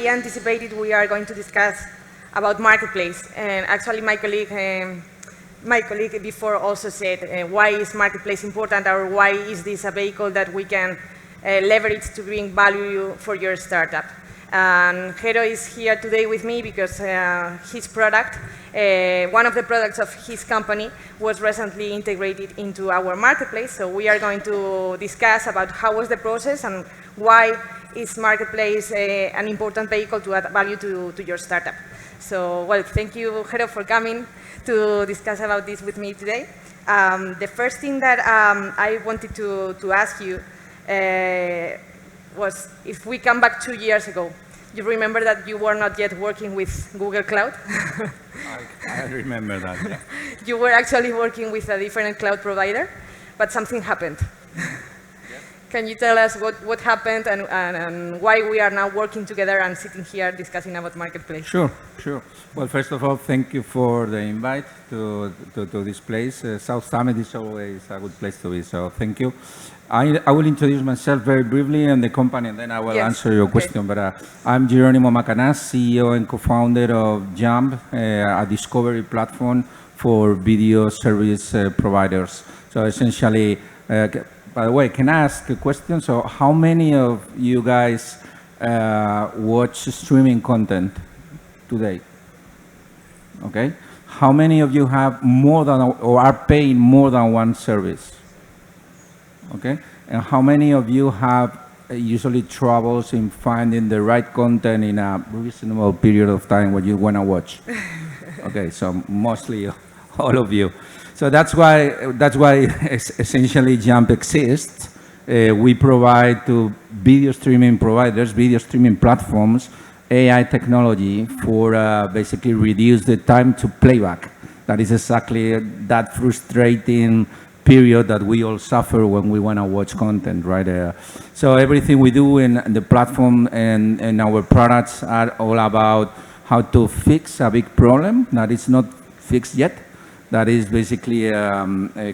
anticipated, we are going to discuss about marketplace. And actually, my colleague before also said, why is marketplace important, or why is this a vehicle that we can leverage to bring value for your startup? And Jero is here today with me because his product, one of the products of his company, was recently integrated into our marketplace. So we are going to discuss about how was the process and why is marketplace an important vehicle to add value to your startup. So, well, thank you, Jero, for coming to discuss about this with me today. The first thing that I wanted to ask you was, if we come back 2 years ago, you remember that you were not yet working with Google Cloud? I remember that, yeah. You were actually working with a different cloud provider, but something happened. Can you tell us what happened and why we are now working together and sitting here discussing about marketplace? Sure. Well, first of all, thank you for the invite to this place. South Summit is always a good place to be, so thank you. I will introduce myself very briefly and the company, and then I will answer your question. But I'm Jerónimo Macanaz, CEO and co-founder of Jump, a discovery platform for video service providers. So essentially, by the way, can I ask a question? So how many of you guys watch streaming content today? Okay. How many of you have more than, or are paying more than one service? Okay. And how many of you have usually troubles in finding the right content in a reasonable period of time when you want to watch? Okay, so mostly all of you. So that's why essentially Jump exists. We provide to video streaming providers, video streaming platforms, AI technology for basically reduce the time to playback. That is exactly that frustrating period that we all suffer when we want to watch content, right? So everything we do in the platform and our products are all about how to fix a big problem that is not fixed yet. That is basically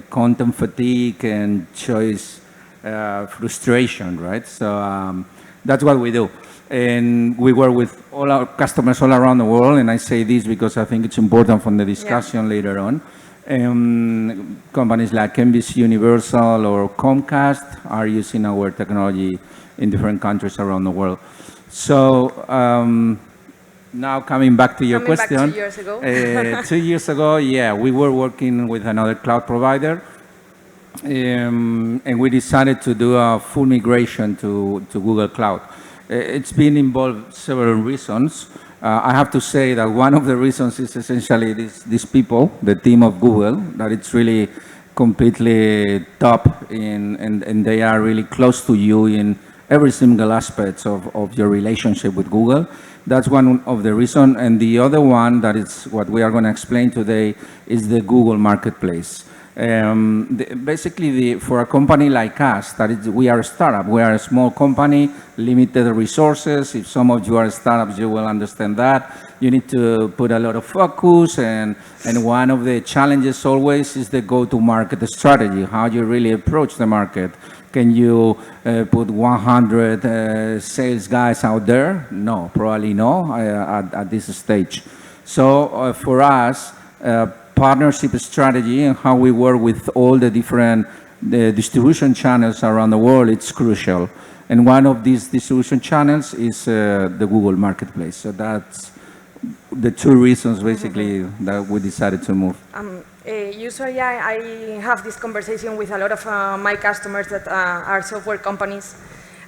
content fatigue and choice frustration, right? So that's what we do. And we work with all our customers all around the world, and I say this because I think it's important for the discussion later on. Companies like NBC Universal or Comcast are using our technology in different countries around the world. So now coming back to your question. Back 2 years ago. 2 years ago, yeah, we were working with another cloud provider, and we decided to do a full migration to Google Cloud. It's been involved several reasons. I have to say that one of the reasons is essentially these people, the team of Google, that it's really completely top and they are really close to you in every single aspect of your relationship with Google. That's one of the reasons. And the other one, that is what we are going to explain today, is the Google Marketplace. Basically, for a company like us, we are a startup. We are a small company, limited resources. If some of you are startups, you will understand that. You need to put a lot of focus, and one of the challenges always is the go-to-market strategy, how you really approach the market. Can you put 100 sales guys out there? No, probably no at this stage. So for us, partnership strategy and how we work with all the different distribution channels around the world, it's crucial. And one of these distribution channels is the Google Marketplace. So that's the two reasons, basically, that we decided to move. Usually, I have this conversation with a lot of my customers that are software companies,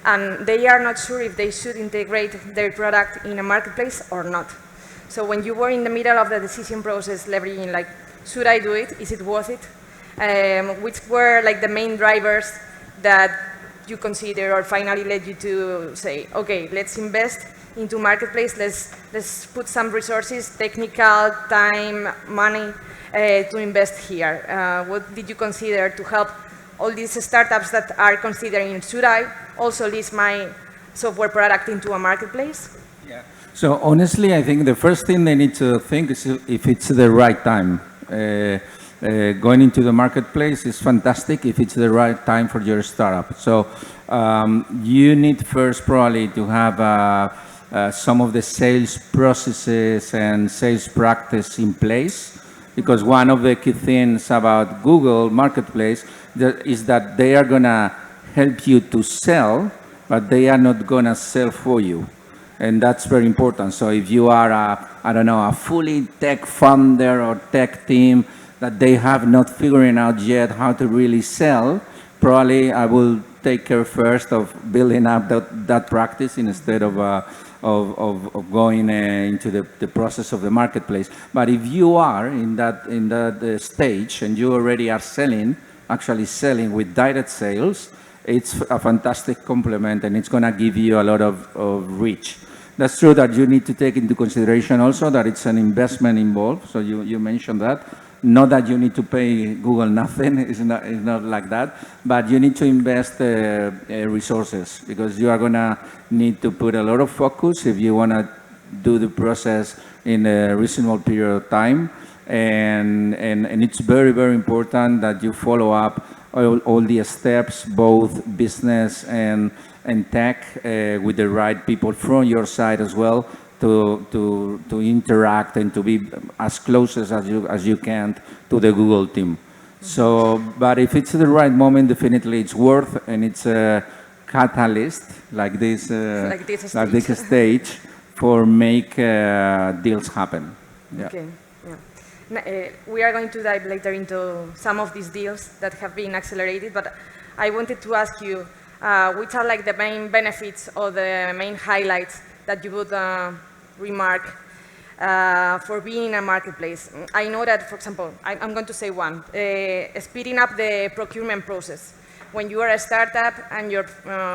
and they are not sure if they should integrate their product in a marketplace or not. So when you were in the middle of the decision process, leveraging like, should I do it? Is it worth it? Which were like the main drivers that you consider or finally led you to say, okay, let's invest into marketplace. Let's put some resources, technical, time, money to invest here. What did you consider to help all these startups that are considering, should I also list my software product into a marketplace? Yeah. So honestly, I think the first thing they need to think is if it's the right time. Going into the marketplace is fantastic if it's the right time for your startup. So you need first probably to have some of the sales processes and sales practice in place. Because one of the key things about Google Marketplace is that they are going to help you to sell, but they are not going to sell for you. And that's very important. So if you are a fully tech founder or tech team that they have not figured out yet how to really sell, probably I will take care first of building up that practice instead of going into the process of the marketplace. But if you are in that stage and you already are actually selling with direct sales, it's a fantastic complement and it's going to give you a lot of reach. That's true that you need to take into consideration also that it's an investment involved. So you mentioned that. Not that you need to pay Google nothing, it's not like that, but you need to invest resources because you are going to need to put a lot of focus if you want to do the process in a reasonable period of time. And it's very, very important that you follow up all the steps, both business and tech, with the right people from your side as well, to interact and to be as close as you can to the Google team. So, but if it's the right moment, definitely it's worth, and it's a catalyst like this stage for make deals happen. Yeah. Okay. Yeah. We are going to dive later into some of these deals that have been accelerated, but I wanted to ask you, which are like the main benefits or the main highlights that you would remark for being in a marketplace? I know that, for example, I'm going to say one, speeding up the procurement process. When you are a startup and your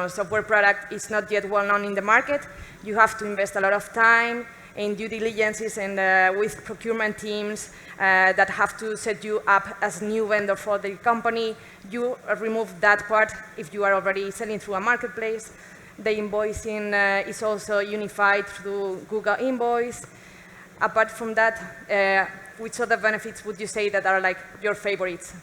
software product is not yet well known in the market, you have to invest a lot of time in due diligences and with procurement teams that have to set you up as new vendor for the company. You remove that part if you are already selling through a marketplace. The invoicing is also unified through Google Invoice. Apart from that, which other benefits would you say that are like your favorites?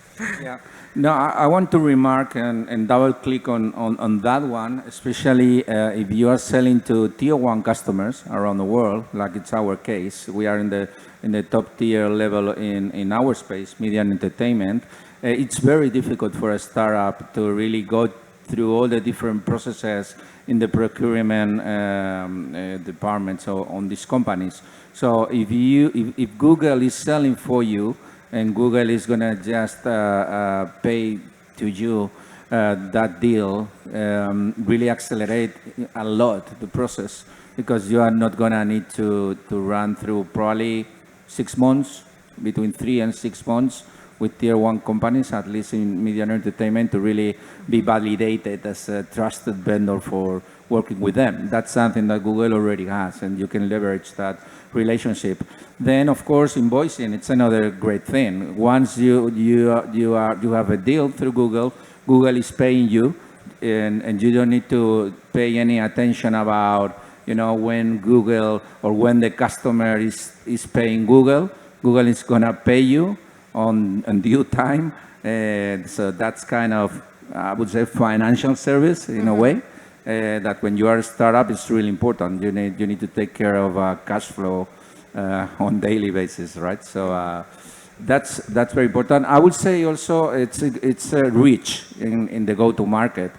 Yeah. No, I want to remark and double click on that one, especially if you are selling to tier 1 customers around the world, like it's our case. We are in the top tier level in our space, media and entertainment. It's very difficult for a startup to really go through all the different processes in the procurement departments on these companies. So if Google is selling for you and Google is going to just pay to you that deal, really accelerate a lot the process, because you are not going to need to run through probably 6 months, between 3 and 6 months with tier 1 companies, at least in media and entertainment, to really be validated as a trusted vendor for working with them. That's something that Google already has, and you can leverage that relationship. Then, of course, invoicing, it's another great thing. Once you have a deal through Google, Google is paying you, and you don't need to pay any attention about, when Google or when the customer is paying Google. Google is going to pay you on due time. So that's kind of, I would say, financial service in a way. That when you are a startup, it's really important. You need to take care of cash flow on daily basis, right? So that's very important. I would say also it's rich in the go-to-market.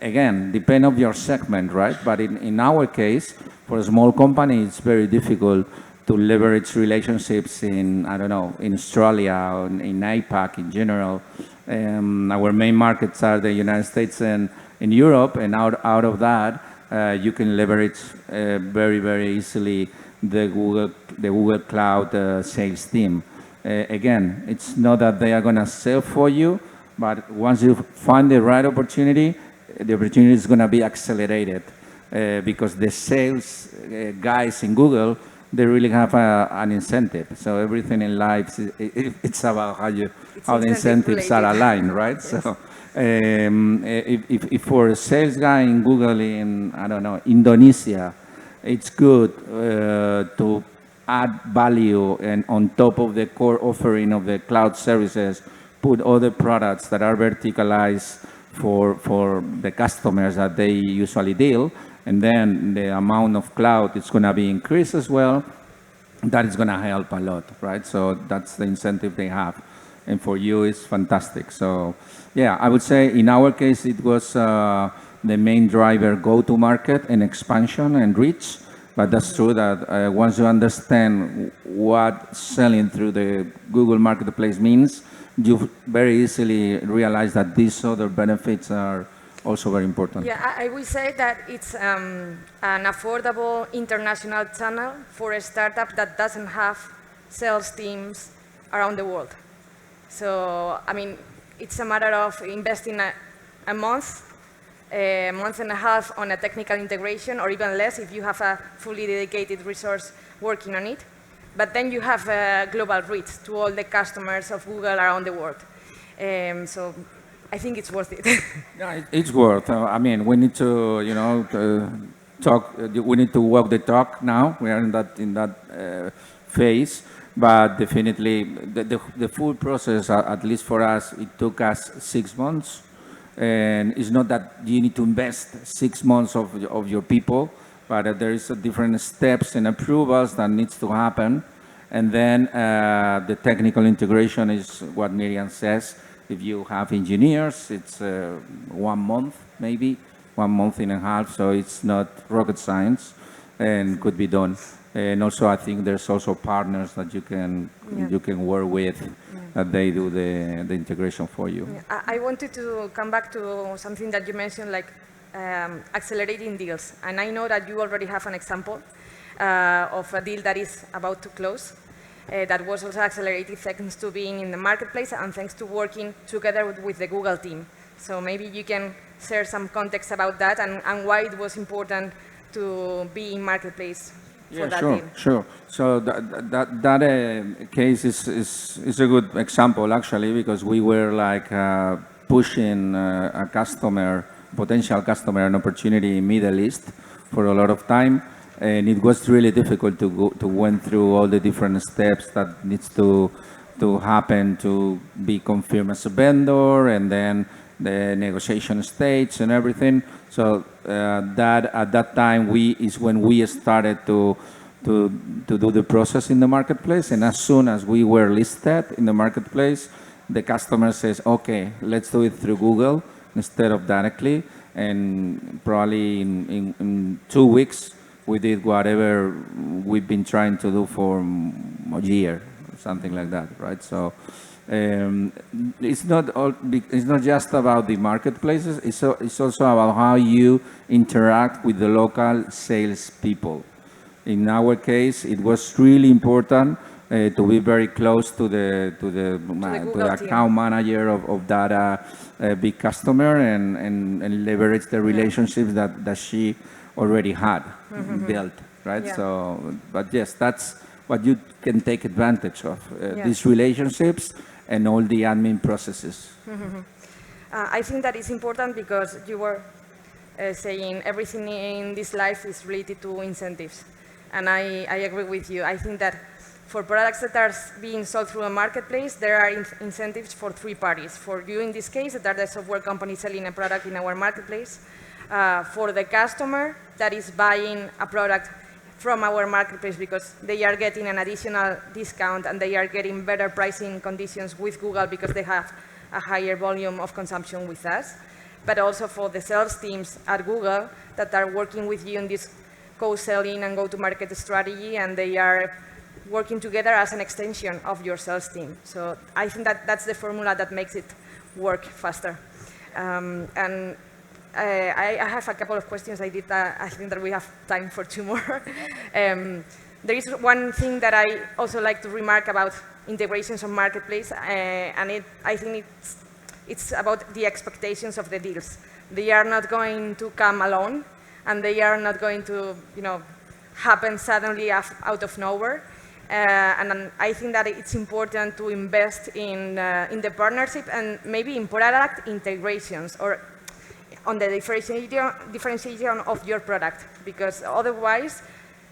Again, depend on your segment, right? But in our case, for a small company, it's very difficult to leverage relationships in Australia or in APAC in general. Our main markets are the United States and in Europe, and out of that, you can leverage very, very easily the Google Cloud sales team. Again, it's not that they are going to sell for you, but once you find the right opportunity, the opportunity is going to be accelerated because the sales guys in Google, they really have an incentive. So everything in life, it's about how the incentives are aligned, right? Yes. So if for a sales guy in Google in, Indonesia, it's good to add value and on top of the core offering of the cloud services, put other products that are verticalized for the customers that they usually deal, and then the amount of cloud is going to be increased as well, that is going to help a lot, right? So that's the incentive they have. And for you, it's fantastic. So yeah, I would say in our case, it was the main driver, go-to-market and expansion and reach. But that's true that once you understand what selling through the Google Marketplace means, you very easily realize that these other benefits are also very important. Yeah, I will say that it's an affordable international channel for a startup that doesn't have sales teams around the world. So, I mean, it's a matter of investing a month and a half on a technical integration, or even less if you have a fully dedicated resource working on it. But then you have a global reach to all the customers of Google around the world. So I think it's worth it. Yeah, it's worth. I mean, we need to, talk. We need to walk the talk now. We are in that phase. But definitely, the full process, at least for us, it took us 6 months. And it's not that you need to invest 6 months of your people, but there is different steps and approvals that needs to happen. And then the technical integration is what Miriam says. If you have engineers, it's 1 month, maybe 1 month and a half. So it's not rocket science and could be done. And also, I think there's also partners that you can work with, that they do the integration for you. Yeah. I wanted to come back to something that you mentioned, like accelerating deals. And I know that you already have an example of a deal that is about to close. That was also accelerated thanks to being in the marketplace and thanks to working together with the Google team. So maybe you can share some context about that and why it was important to be in marketplace. Yeah, sure. So that case is a good example, actually, because we were like pushing a potential customer, an opportunity in Middle East for a lot of time, and it was really difficult to went through all the different steps that needs to happen to be confirmed as a vendor, and then the negotiation stage and everything. So that at that time is when we started to do the process in the marketplace. And as soon as we were listed in the marketplace, the customer says, "Okay, let's do it through Google instead of directly." And probably in 2 weeks, we did whatever we've been trying to do for a year, something like that, right? So. It's not just about the marketplaces. It's also about how you interact with the local sales people. In our case, it was really important to be very close to the account manager of that big customer and leverage the relationships that she already had built, right? Yeah. So, but yes, that's what you can take advantage of, these relationships and all the admin processes. I think that is important because you were saying everything in this life is related to incentives. And I agree with you. I think that for products that are being sold through a marketplace, there are incentives for 3 parties. For you in this case, that are the software company selling a product in our marketplace. For the customer that is buying a product from our marketplace because they are getting an additional discount and they are getting better pricing conditions with Google because they have a higher volume of consumption with us. But also for the sales teams at Google that are working with you in this co-selling and go-to-market strategy, and they are working together as an extension of your sales team. So I think that that's the formula that makes it work faster. I have a couple of questions. I think that we have time for 2 more. There is one thing that I also like to remark about integrations on marketplace, and I think it's about the expectations of the deals. They are not going to come alone, and they are not going to, happen suddenly out of nowhere. And I think that it's important to invest in the partnership and maybe in product integrations or on the differentiation of your product, because otherwise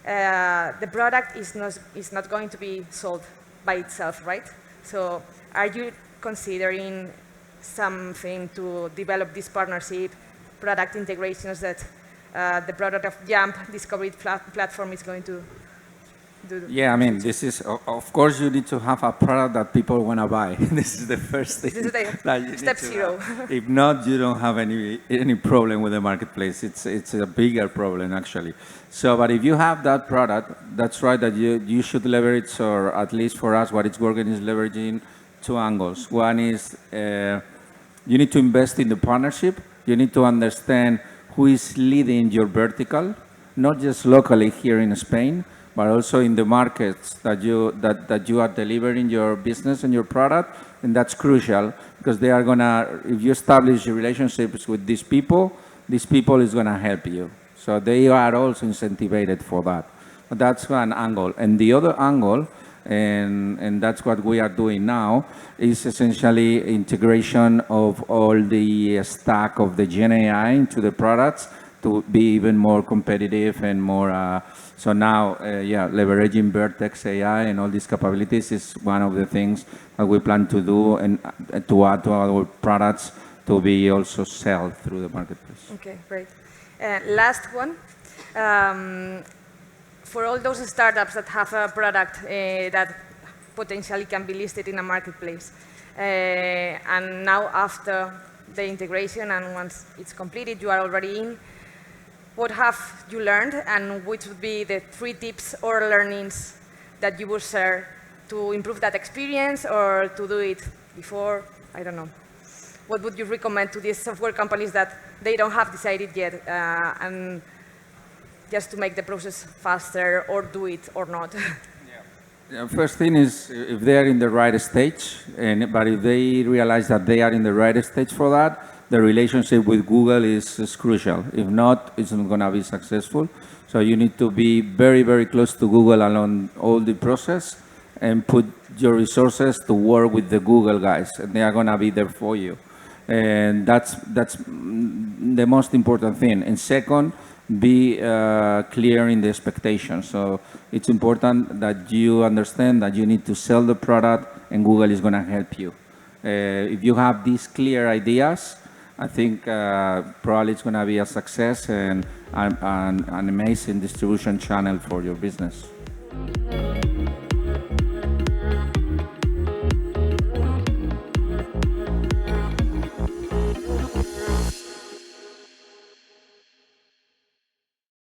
the product is not going to be sold by itself, right? So are you considering something to develop this partnership, product integrations that the product of Jump Discovery platform is going to do. Yeah, I mean, this is, of course, you need to have a product that people want to buy. This is the first thing. This is that you the step need to zero. have. If not, you don't have any problem with the marketplace. It's a bigger problem, actually. So, but if you have that product, that's right, that you should leverage, or at least for us, what it's working is leveraging two angles. One is you need to invest in the partnership. You need to understand who is leading your vertical, not just locally here in Spain, but also in the markets that you are delivering your business and your product, and that's crucial because they are gonna, if you establish relationships with these people is gonna help you. So they are also incentivized for that. But that's one angle, and the other angle, and that's what we are doing now, is essentially integration of all the stack of the Gen AI into the products to be even more competitive and more. So now, leveraging Vertex AI and all these capabilities is one of the things that we plan to do and to add to our products to be also sell through the marketplace. Okay, great. Last one. For all those startups that have a product that potentially can be listed in a marketplace, and now after the integration and once it's completed, you are already in, what have you learned, and which would be the 3 tips or learnings that you would share to improve that experience or to do it before? I don't know. What would you recommend to these software companies that they don't have decided yet, and just to make the process faster, or do it or not? Yeah, first thing is if they are in the right stage, but if they realize that they are in the right stage for that, the relationship with Google is crucial. If not, it's not going to be successful. So you need to be very, very close to Google along all the process and put your resources to work with the Google guys, and they are going to be there for you. And that's the most important thing. And second, be clear in the expectations. So it's important that you understand that you need to sell the product and Google is going to help you. If you have these clear ideas, I think probably it's going to be a success and an amazing distribution channel for your business.